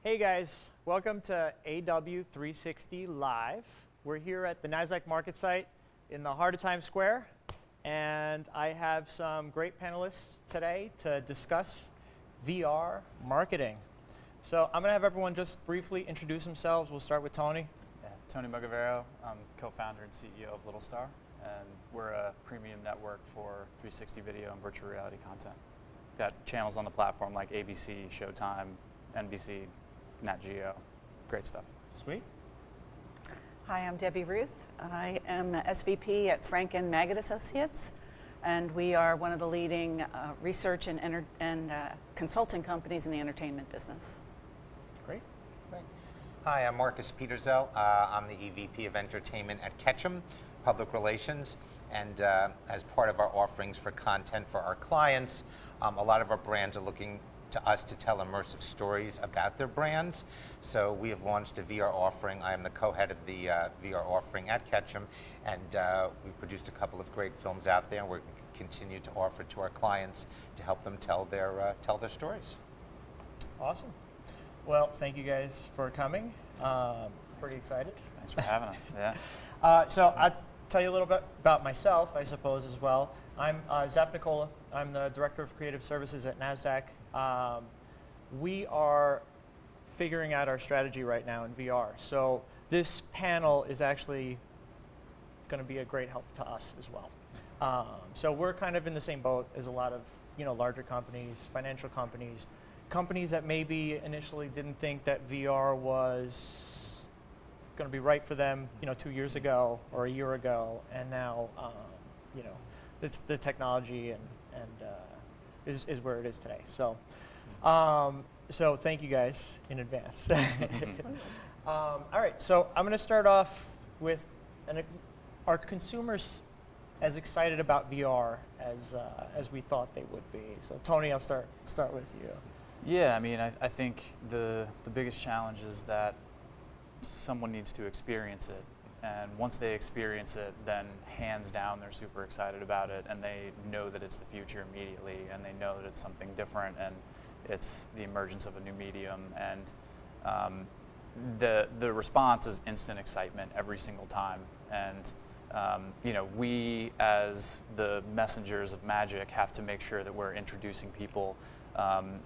Hey guys, welcome to AW360 Live. We're here at the NASDAQ market site in the heart of Times Square, and I have some great panelists today to discuss VR marketing. So I'm going to have everyone just briefly introduce themselves. We'll start with Tony. Yeah, Tony Mugavero. I'm co-founder and CEO of Littlestar, and we're a premium network for 360 video and virtual reality content. We've got channels on the platform like ABC, Showtime, NBC, Nat Geo. Great stuff. Sweet. Hi, I'm Debby Ruth. I am the SVP at Frank and Magid Associates, and we are one of the leading research and consulting companies in the entertainment business. Great. Hi, I'm Marcus Peterzell. I'm the EVP of Entertainment at Ketchum, Public Relations, and as part of our offerings for content for our clients, a lot of our brands are looking to us to tell immersive stories about their brands. So we have launched a VR offering. I am the co-head of the VR offering at Ketchum, and we've produced a couple of great films out there, and we're going to continue to offer to our clients to help them tell their stories. Awesome. Well, thank you guys for coming. Pretty excited. Thanks for having us. Yeah. So I'll tell you a little bit about myself, I suppose, as well. I'm Nikola. I'm the Director of Creative Services at NASDAQ. We are figuring out our strategy right now in VR. So this panel is actually going to be a great help to us as well. So we're kind of in the same boat as a lot of larger companies, financial companies, companies that maybe initially didn't think that VR was going to be right for them 2 years ago or a year ago, and now it's the technology is where it is today. So, so thank you guys in advance. All right, so I'm going to start off with, are consumers as excited about VR as we thought they would be? So Tony, I'll start with you. Yeah, I mean, I think the biggest challenge is that someone needs to experience it. And once they experience it, then hands down, they're super excited about it, and they know that it's the future immediately, and they know that it's something different, and it's the emergence of a new medium. And the response is instant excitement every single time. And we, as the messengers of magic, have to make sure that we're introducing people,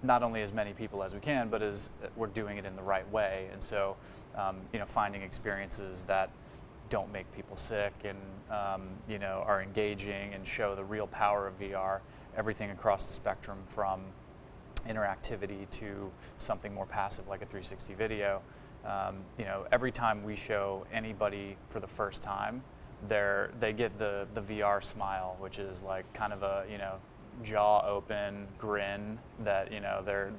not only as many people as we can, but as we're doing it in the right way. And so, finding experiences that don't make people sick and are engaging and show the real power of VR, everything across the spectrum from interactivity to something more passive like a 360 video. Every time we show anybody for the first time, they get the VR smile, which is like kind of a jaw open grin that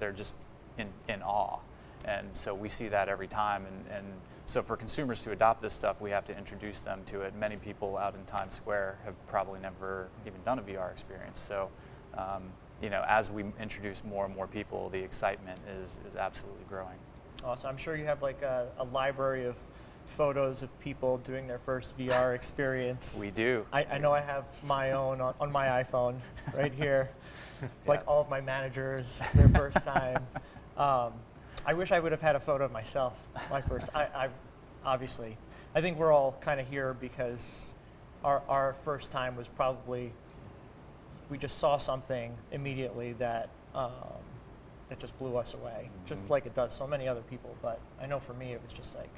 they're just in awe. And so we see that every time, and so for consumers to adopt this stuff, we have to introduce them to it. Many people out in Times Square have probably never even done a VR experience. So, as we introduce more and more people, the excitement is absolutely growing. Awesome. I'm sure you have like a library of photos of people doing their first VR experience. We do. I know I have my own on my iPhone right here, like all of my managers, their first time. I wish I would have had a photo of myself, my first. Obviously, I think we're all kind of here because our first time was probably, we just saw something immediately that just blew us away, just like it does so many other people. But I know for me, it was just like,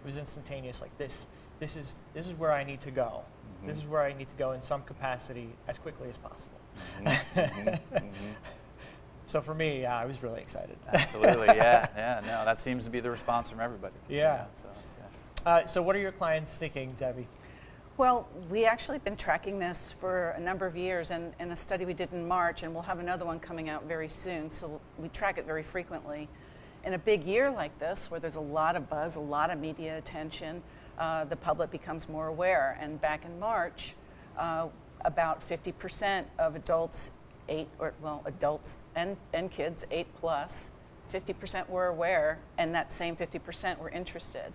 it was instantaneous. Like this is where I need to go. This is where I need to go in some capacity as quickly as possible. So for me, I was really excited. Absolutely, yeah. No, that seems to be the response from everybody. Yeah. So what are your clients thinking, Debbie? Well, we actually been tracking this for a number of years, and in a study we did in March, and we'll have another one coming out very soon, so we track it very frequently. In a big year like this, where there's a lot of buzz, a lot of media attention, the public becomes more aware. And back in March, about 50% of adults adults and kids 8+, 50% were aware, and that same 50% were interested.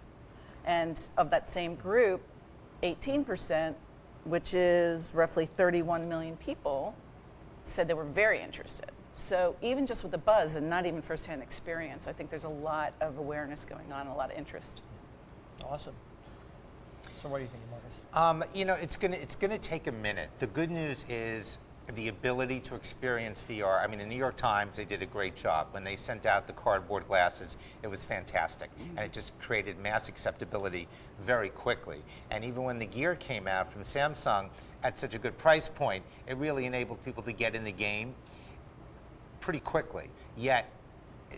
And of that same group, 18%, which is roughly 31 million people, said they were very interested. So even just with the buzz and not even firsthand experience, I think there's a lot of awareness going on, a lot of interest. Awesome. So what do you think, Marcus? You know, it's gonna take a minute. The good news is the ability to experience VR. I mean, the New York Times, they did a great job. When they sent out the cardboard glasses, it was fantastic. And it just created mass acceptability very quickly. And even when the Gear came out from Samsung at such a good price point, it really enabled people to get in the game pretty quickly. Yet,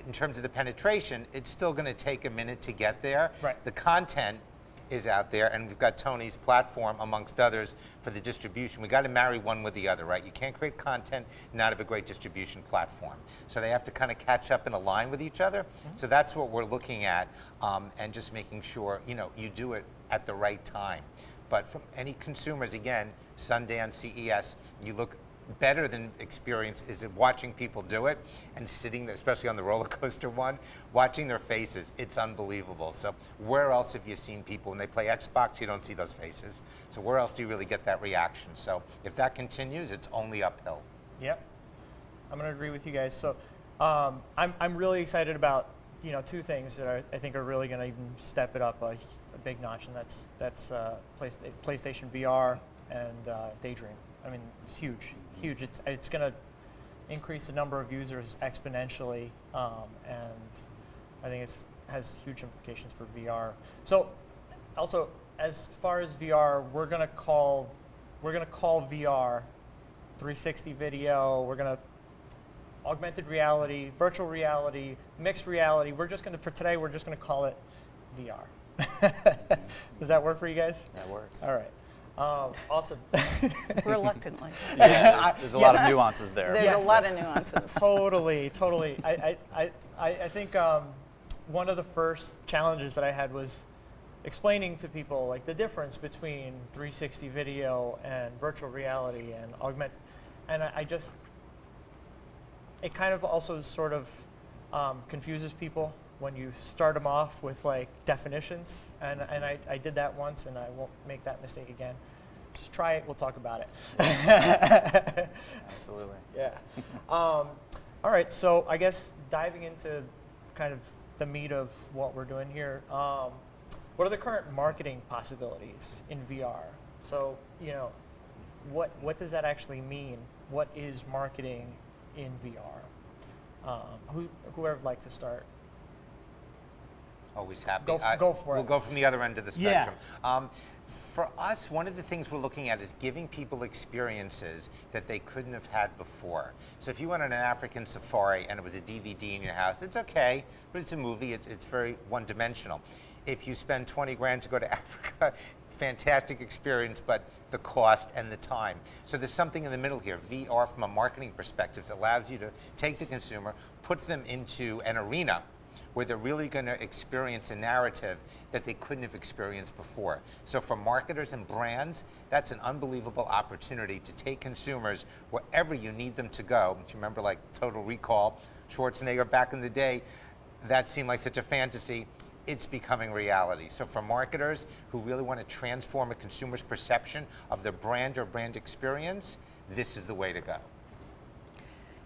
in terms of the penetration, it's still gonna take a minute to get there. Right. The content is out there, and we've got Tony's platform, amongst others, for the distribution. We got to marry one with the other, right? You can't create content and not have a great distribution platform. So they have to kind of catch up and align with each other. So that's what we're looking at, and just making sure, you know, you do it at the right time. But from any consumers, again, Sundance, CES, you look better than experience is watching people do it and sitting there, especially on the roller coaster one, watching their faces. It's unbelievable. So where else have you seen people when they play Xbox? You don't see those faces. So where else do you really get that reaction? So if that continues, it's only uphill. Yep, I'm going to agree with you guys. So I'm really excited about, you know, two things that I think are really going to even step it up a big notch, and that's PlayStation VR and Daydream. I mean, it's huge, huge. It's going to increase the number of users exponentially, and I think it has huge implications for VR. So, also, as far as VR, we're going to call VR 360 video. We're going to augmented reality, virtual reality, mixed reality. We're just going to, for today, we're just going to call it VR. Does that work for you guys? That works. All right. Awesome. Reluctantly. Yeah, there's a lot of nuances there. There's a lot of nuances. Totally. I think one of the first challenges that I had was explaining to people like the difference between 360 video and virtual reality and augmented, and it kind of also sort of confuses people when you start them off with like definitions, and I did that once, and I won't make that mistake again. Just try it, we'll talk about it. Absolutely. Yeah. All right, so I guess diving into kind of the meat of what we're doing here, what are the current marketing possibilities in VR? So, you know, what does that actually mean? What is marketing in VR? Whoever would like to start? Always happy. Go for it. We'll go from the other end of the spectrum. Yeah. For us, one of the things we're looking at is giving people experiences that they couldn't have had before. So if you went on an African safari and it was a DVD in your house, it's okay, but it's a movie. It's very one-dimensional. If you spend 20 grand to go to Africa, fantastic experience, but the cost and the time. So there's something in the middle here. VR, from a marketing perspective, allows you to take the consumer, put them into an arena where they're really going to experience a narrative that they couldn't have experienced before. So for marketers and brands, that's an unbelievable opportunity to take consumers wherever you need them to go. If you remember, like Total Recall, Schwarzenegger back in the day, that seemed like such a fantasy. It's becoming reality. So for marketers who really want to transform a consumer's perception of their brand or brand experience, this is the way to go.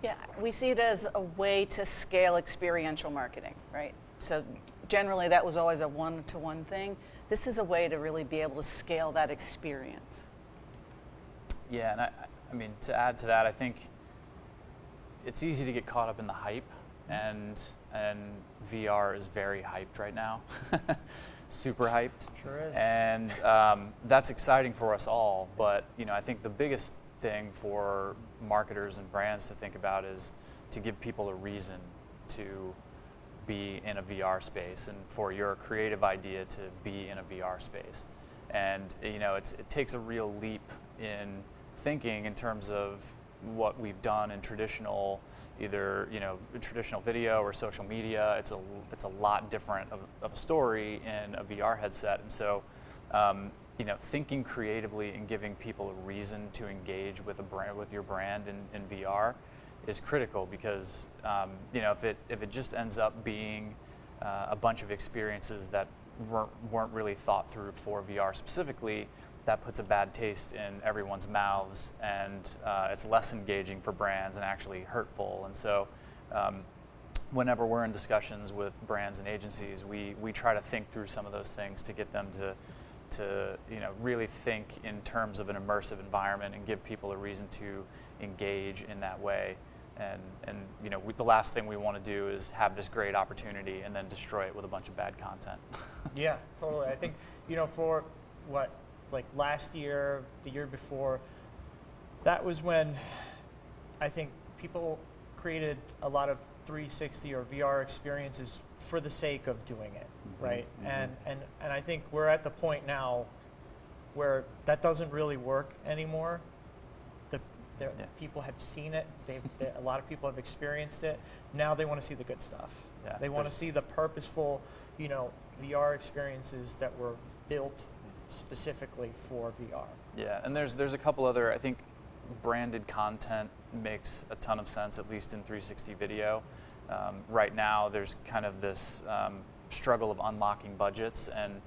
Yeah, we see it as a way to scale experiential marketing, right? So generally that was always a one-to-one thing. This is a way to really be able to scale that experience. Yeah, and I mean, to add to that, I think it's easy to get caught up in the hype, and VR is very hyped right now, super hyped. Sure is. And that's exciting for us all, but you know, I think the biggest thing for marketers and brands to think about is to give people a reason to be in a VR space and for your creative idea to be in a VR space. And you know, it takes a real leap in thinking in terms of what we've done in traditional, either traditional video or social media. It's a lot different of a story in a VR headset, and so thinking creatively and giving people a reason to engage with your brand in VR is critical, because if it just ends up being a bunch of experiences that weren't really thought through for VR specifically, that puts a bad taste in everyone's mouths, and it's less engaging for brands and actually hurtful. And so whenever we're in discussions with brands and agencies, we try to think through some of those things to get them to really think in terms of an immersive environment and give people a reason to engage in that way. And the last thing we want to do is have this great opportunity and then destroy it with a bunch of bad content. Yeah, totally. I think, for what, like last year, the year before, that was when I think people created a lot of 360 or VR experiences for the sake of doing it, right? And I think we're at the point now where that doesn't really work anymore. People have seen it. A lot of people have experienced it. Now they want to see the good stuff. Yeah, they want to see the purposeful, VR experiences that were built specifically for VR. Yeah, and there's a couple other, I think branded content makes a ton of sense, at least in 360 video. Right now there's kind of this struggle of unlocking budgets, and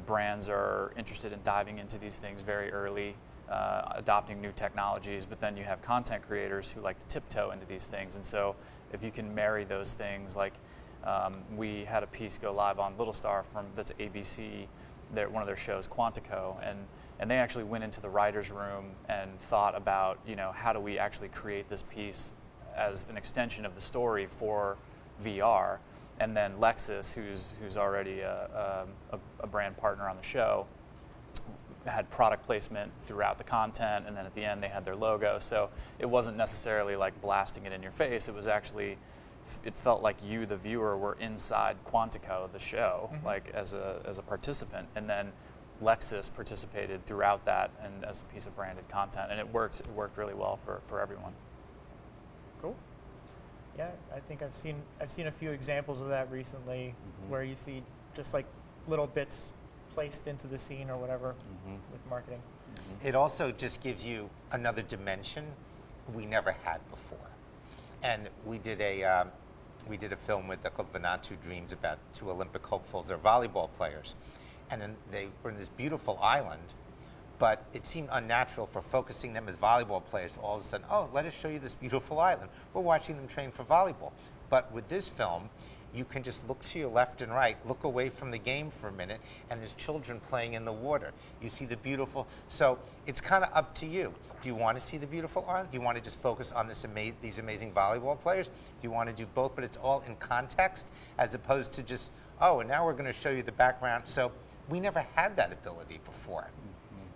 brands are interested in diving into these things very early, adopting new technologies, but then you have content creators who like to tiptoe into these things. And so if you can marry those things, like we had a piece go live on Littlestar that's ABC, one of their shows, Quantico, and they actually went into the writer's room and thought about, how do we actually create this piece as an extension of the story for VR. And then Lexus, who's already a brand partner on the show, had product placement throughout the content, and then at the end they had their logo. So it wasn't necessarily like blasting it in your face. It was actually, it felt like you, the viewer, were inside Quantico, the show, like as a participant. And then Lexus participated throughout that and as a piece of branded content, and it worked really well for everyone. Cool. Yeah, I think I've seen a few examples of that recently, where you see just like little bits placed into the scene or whatever with marketing. It also just gives you another dimension we never had before. And we did a film with called Vanatu Dreams about two Olympic hopefuls. They're volleyball players, and then they were in this beautiful island, but it seemed unnatural for focusing them as volleyball players to all of a sudden, oh, let us show you this beautiful island. We're watching them train for volleyball. But with this film, you can just look to your left and right, look away from the game for a minute, and there's children playing in the water. You see the beautiful, so it's kind of up to you. Do you want to see the beautiful island? Do you want to just focus on these amazing volleyball players? Do you want to do both, but it's all in context, as opposed to just, oh, and now we're going to show you the background. So we never had that ability before.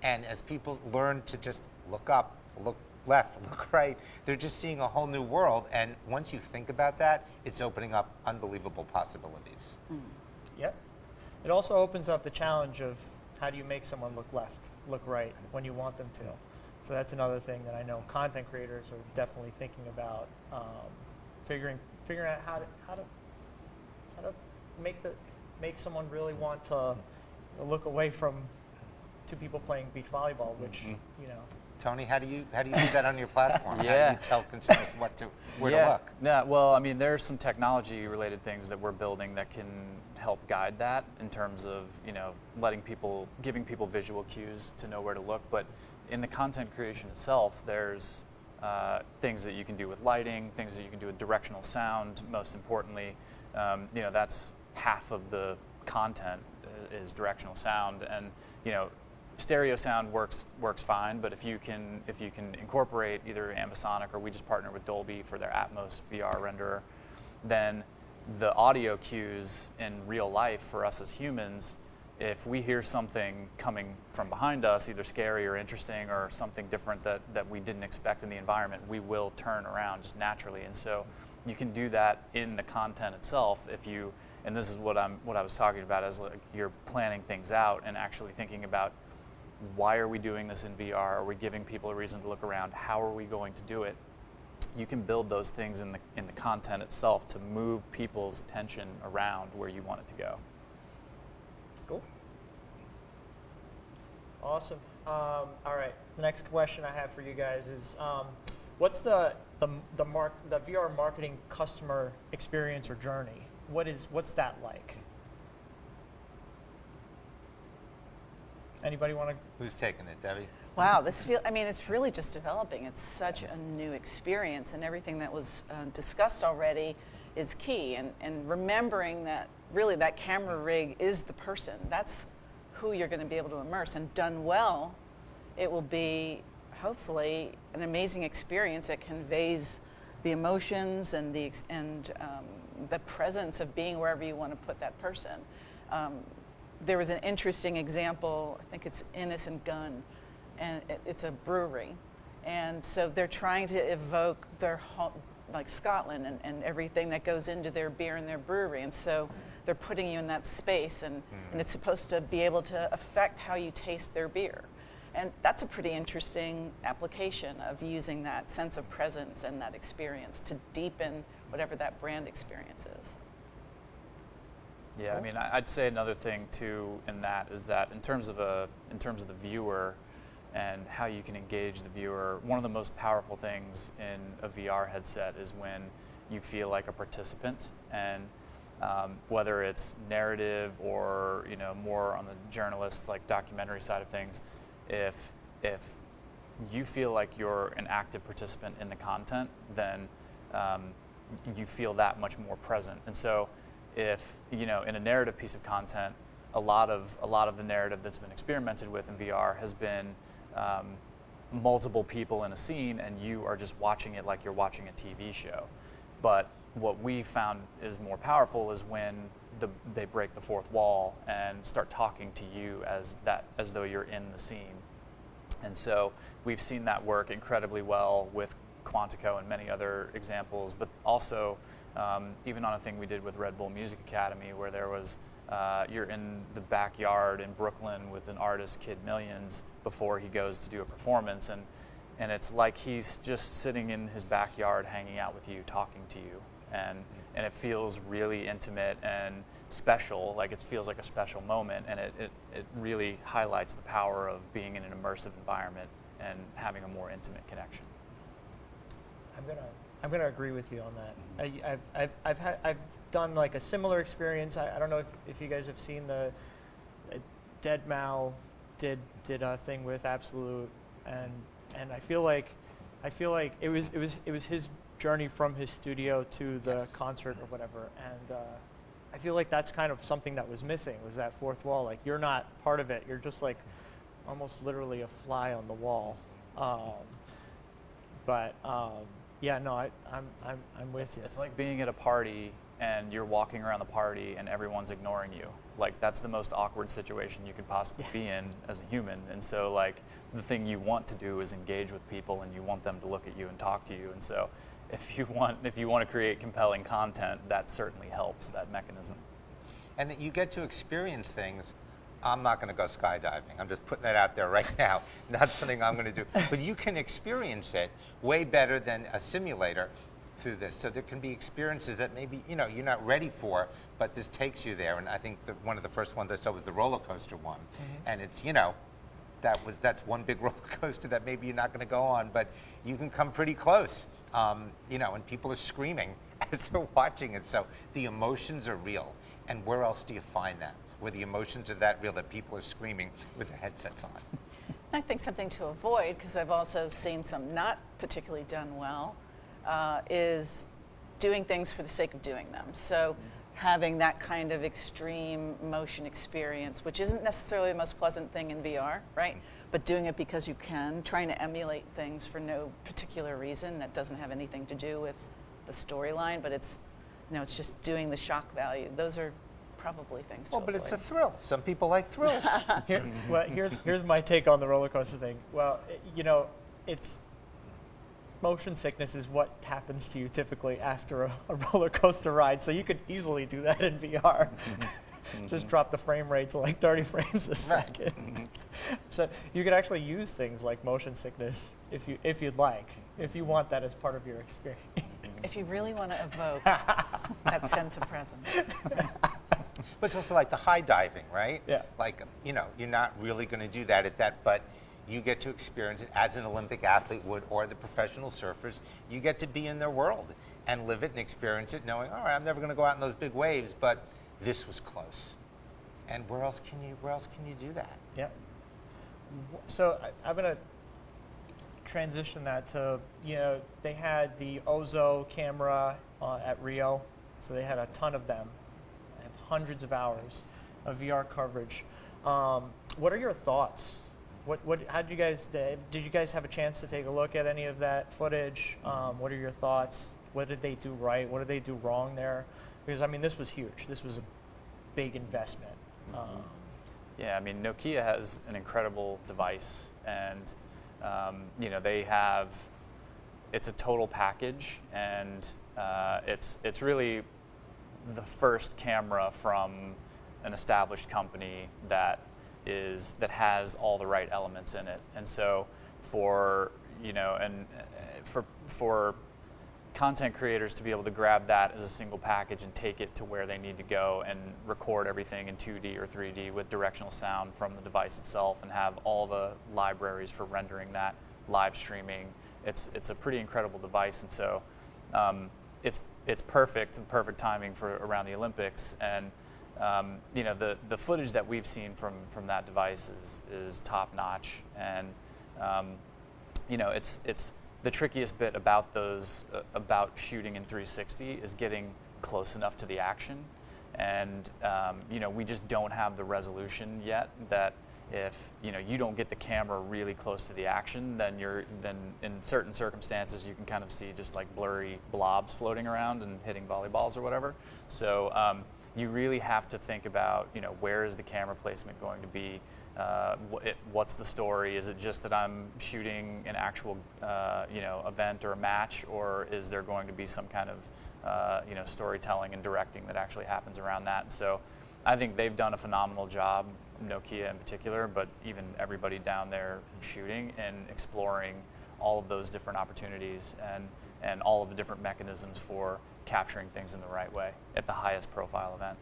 And as people learn to just look up, look left, look right, they're just seeing a whole new world. And once you think about that, it's opening up unbelievable possibilities. Yep. It also opens up the challenge of how do you make someone look left, look right when you want them to. So that's another thing that I know content creators are definitely thinking about, figuring out how to make someone really want to look away from two people playing beach volleyball, which Tony, how do you do that on your platform? Yeah. How do you tell consumers where to look? Yeah, well, I mean, there's some technology-related things that we're building that can help guide that in terms of, giving people visual cues to know where to look. But in the content creation itself, there's things that you can do with lighting, things that you can do with directional sound. Most importantly, that's half of the content is directional sound, and stereo sound works fine, but if you can incorporate either ambisonic, or we just partner with Dolby for their Atmos VR renderer, then the audio cues in real life for us as humans, if we hear something coming from behind us, either scary or interesting or something different that we didn't expect in the environment, we will turn around just naturally. And so you can do that in the content itself if you, and this is what I was talking about, as like you're planning things out and actually thinking about, why are we doing this in VR? Are we giving people a reason to look around? How are we going to do it? You can build those things in the content itself to move people's attention around where you want it to go. Cool. Awesome. All right. The next question I have for you guys is, what's the VR marketing customer experience or journey? What's that like? Anybody want to? Who's taking it, Debbie? Wow, I mean, it's really just developing. It's such a new experience, and everything that was discussed already is key. And remembering that really that camera rig is the person. That's who you're going to be able to immerse. And done well, it will be hopefully an amazing experience that conveys the emotions and the presence of being wherever you want to put that person. There was an interesting example, I think it's Innis and Gunn, and it's a brewery. And so they're trying to evoke their home, like Scotland and everything that goes into their beer and their brewery. And so they're putting you in that space, and it's supposed to be able to affect how you taste their beer. And that's a pretty interesting application of using that sense of presence and that experience to deepen whatever that brand experience is. Yeah, I mean, I'd say another thing too in that is that in terms of the viewer and how you can engage the viewer, one of the most powerful things in a VR headset is when you feel like a participant, and whether it's narrative or more on the journalist like documentary side of things, if you feel like you're an active participant in the content, then you feel that much more present. And so if in a narrative piece of content, a lot of the narrative that's been experimented with in VR has been multiple people in a scene, and you are just watching it like you're watching a TV show. But what we found is more powerful is when they break the fourth wall and start talking to you as though you're in the scene. And so we've seen that work incredibly well with Quantico and many other examples, but also even on a thing we did with Red Bull Music Academy, where there was you're in the backyard in Brooklyn with an artist, Kid Millions, before he goes to do a performance, and it's like he's just sitting in his backyard hanging out with you, talking to you, and it feels really intimate and special, like it feels like a special moment, and it really highlights the power of being in an immersive environment and having a more intimate connection. I'm gonna agree with you on that. I've done like a similar experience. I don't know if you guys have seen the Deadmau did a thing with Absolute, and I feel like it was his journey from his studio to the concert or whatever, and I feel like that's kind of something that was missing, was that fourth wall. Like, you're not part of it. You're just like almost literally a fly on the wall. Yeah, no, I'm with you. It's like being at a party and you're walking around the party and everyone's ignoring you. Like, that's the most awkward situation you could possibly be in as a human. And so, like, the thing you want to do is engage with people, and you want them to look at you and talk to you. And so if you want to create compelling content, that certainly helps, that mechanism. And you get to experience things. I'm not going to go skydiving. I'm just putting that out there right now. Not something I'm going to do. But you can experience it way better than a simulator through this. So there can be experiences that maybe you're not ready for, but this takes you there. And I think one of the first ones I saw was the roller coaster one. And it's that's one big roller coaster that maybe you're not going to go on, but you can come pretty close. And people are screaming as they're watching it. So the emotions are real. And where else do you find that? Where the emotions are that real that people are screaming with their headsets on. I think something to avoid, because I've also seen some not particularly done well, is doing things for the sake of doing them. So having that kind of extreme motion experience, which isn't necessarily the most pleasant thing in VR, right? But doing it because you can, trying to emulate things for no particular reason that doesn't have anything to do with the storyline, but it's just doing the shock value. Those are probably things to avoid. But it's a thrill. Some people like thrills. Here's my take on the roller coaster thing. Well, it's motion sickness is what happens to you typically after a roller coaster ride. So you could easily do that in VR. Just drop the frame rate to like 30 frames a second. So you could actually use things like motion sickness if you'd like, if you want that as part of your experience. If you really want to evoke that sense of presence. But it's also like the high diving, right? Yeah. Like, you're not really going to do that at that, but you get to experience it as an Olympic athlete would, or the professional surfers. You get to be in their world and live it and experience it, knowing, all right, I'm never going to go out in those big waves, but this was close. And where else can you do that? Yeah. So I'm going to transition that to, they had the Ozo camera at Rio, so they had a ton of them. I have hundreds of hours of VR coverage. What are your thoughts? How did you guys have a chance to take a look at any of that footage? What are your thoughts? What did they do right? What did they do wrong there? Because I mean, this was huge. This was a big investment. Yeah, I mean, Nokia has an incredible device, and they have. It's a total package, and it's really the first camera from an established company that has all the right elements in it. And so for content creators to be able to grab that as a single package and take it to where they need to go and record everything in 2D or 3D with directional sound from the device itself and have all the libraries for rendering that live streaming, it's a pretty incredible device. And so it's perfect and perfect timing for around the Olympics. And the footage that we've seen from that device is top notch. And it's the trickiest bit about about shooting in 360 is getting close enough to the action. And we just don't have the resolution yet that if you don't get the camera really close to the action, then in certain circumstances you can kind of see just like blurry blobs floating around and hitting volleyballs or whatever. So you really have to think about where is the camera placement going to be, what's the story? Is it just that I'm shooting an actual event or a match, or is there going to be some kind of storytelling and directing that actually happens around that? And so I think they've done a phenomenal job, Nokia in particular, but even everybody down there shooting and exploring all of those different opportunities and all of the different mechanisms for capturing things in the right way at the highest profile event.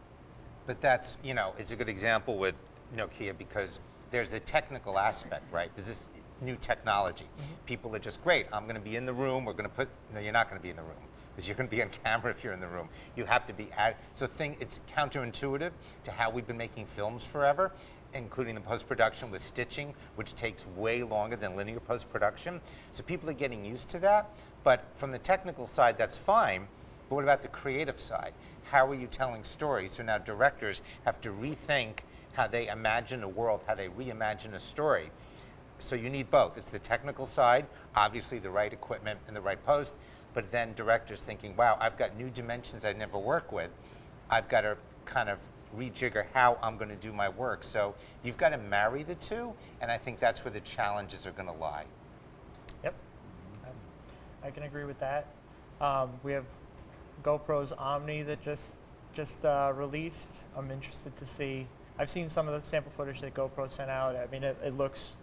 But that's, it's a good example with Nokia because there's the technical aspect, right? Because this new technology, people are just great. I'm going to be in the room. We're going to put, no, you're not going to be in the room because you're going to be on camera if you're in the room. You have to be it's counterintuitive to how we've been making films forever, including the post-production with stitching, which takes way longer than linear post-production. So people are getting used to that. But from the technical side, that's fine. But what about the creative side? How are you telling stories? So now directors have to rethink how they imagine a world, how they reimagine a story. So you need both. It's the technical side, obviously the right equipment and the right post, but then directors thinking, wow, I've got new dimensions I never work with. I've got to kind of rejigger how I'm going to do my work. So you've got to marry the two, and I think that's where the challenges are going to lie. Yep, I can agree with that. We have GoPro's Omni that just released. I'm interested to see. I've seen some of the sample footage that GoPro sent out. I mean, it looks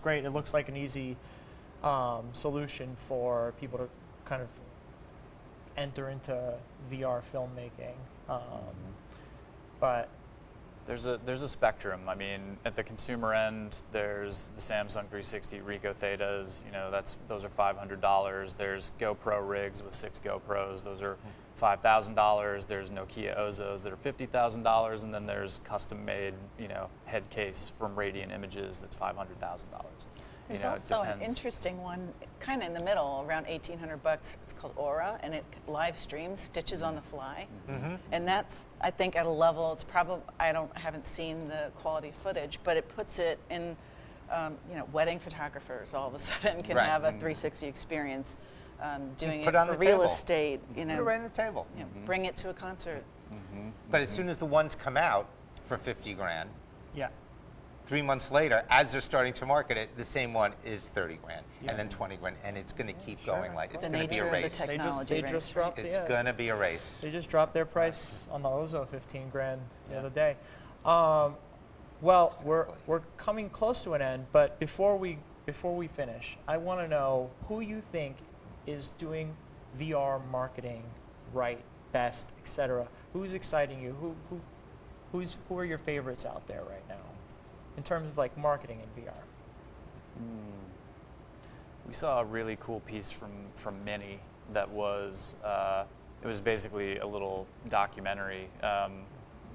great. It looks like an easy solution for people to kind of enter into VR filmmaking. But there's a spectrum. I mean, at the consumer end, there's the Samsung 360 Ricoh Thetas. Those are $500. There's GoPro rigs with 6 GoPros. Those are $5,000. There's Nokia Ozos that are $50,000, and then there's custom-made, head case from Radiant Images that's $500,000. There's also an interesting one, kind of in the middle, around $1,800. It's called Aura, and it live streams, stitches on the fly, and that's, I think, at a level. It's probably haven't seen the quality footage, but it puts it in, wedding photographers all of a sudden can have a 360 experience. Doing it for real estate, Put it right on the table. Bring it to a concert. But as soon as the ones come out for 50 grand, yeah, 3 months later, as they're starting to market it, the same one is 30 grand, and then 20 grand, and it's going to keep going like it's going to be a race. The technology, they just dropped It's going to be a race. They just dropped their price on the Ozo 15 grand the other day. Well, we're coming close to an end, but before we finish, I want to know who you think is doing VR marketing right, best, etc. Who's exciting you? Who are your favorites out there right now in terms of like marketing in VR? We saw a really cool piece from Mini that was it was basically a little documentary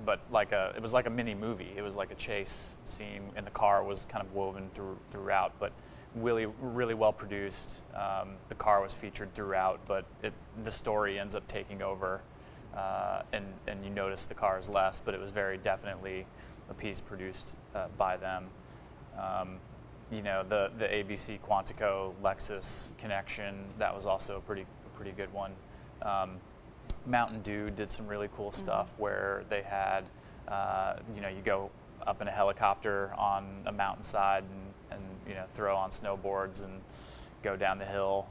but it was like a mini movie. It was like a chase scene, and the car was kind of woven throughout, but really well produced. The car was featured throughout, but the story ends up taking over, and you notice the car is less, but it was very definitely a piece produced by them. You know, the ABC Quantico Lexus connection, that was also a pretty good one. Mountain Dew did some really cool stuff where they had, you know, you go up in a helicopter on a mountainside and you know, throw on snowboards and go down the hill.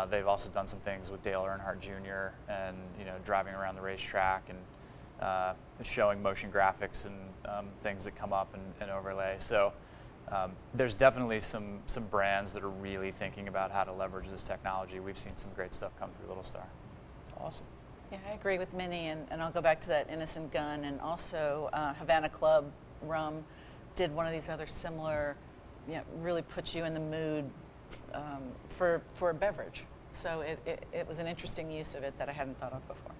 They've also done some things with Dale Earnhardt Jr. and, you know, driving around the racetrack and showing motion graphics and things that come up and overlay. So there's definitely some brands that are really thinking about how to leverage this technology. We've seen some great stuff come through Littlestar. Awesome. Yeah, I agree with Minnie, and I'll go back to that Innocent Gun, and also Havana Club Rum did one of these other similar, you know, really puts you in the mood for a beverage. So it was an interesting use of it that I hadn't thought of before.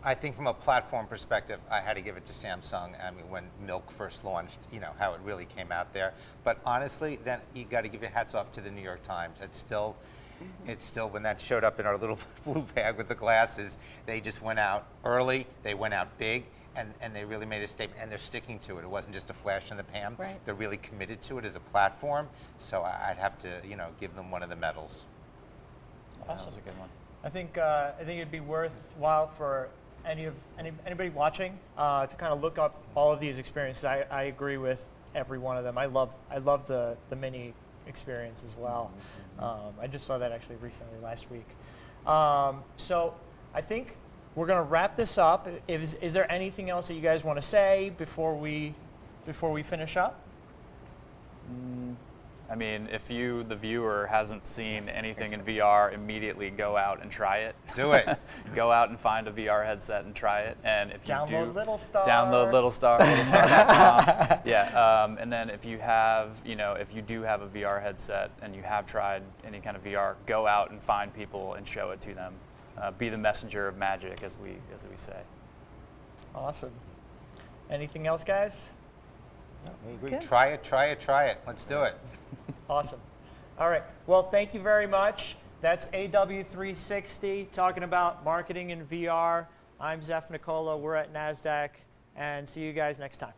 I think from a platform perspective, I had to give it to Samsung. I mean, when Milk first launched, you know, how it really came out there. But honestly, then you got to give your hats off to the New York Times. It's still, when that showed up in our little blue bag with the glasses, they just went out early, they went out big, and they really made a statement, and they're sticking to it. It wasn't just a flash in the pan. Right. They're really committed to it as a platform. So I'd have to, you know, give them one of the medals. Yeah, that was a good one. I think it'd be worthwhile for anybody watching to kind of look up all of these experiences. I agree with every one of them. I love the mini experience as well. I just saw that actually recently last week. So I think we're going to wrap this up. Is there anything else that you guys want to say before we finish up? I mean, if you, the viewer, hasn't seen anything in VR, immediately go out and try it. Do it. Go out and find a VR headset and try it. And if you Download Littlestar. download Littlestar, Littlestar.com. Yeah. And then if you have, you know, if you do have a VR headset and you have tried any kind of VR, go out and find people and show it to them. Be the messenger of magic, as we say. Awesome. Anything else, guys? We agree. Good. Try it. Let's do it. Awesome. All right. Well, thank you very much. That's AW360 talking about marketing in VR. I'm Nikola. We're at NASDAQ, and see you guys next time.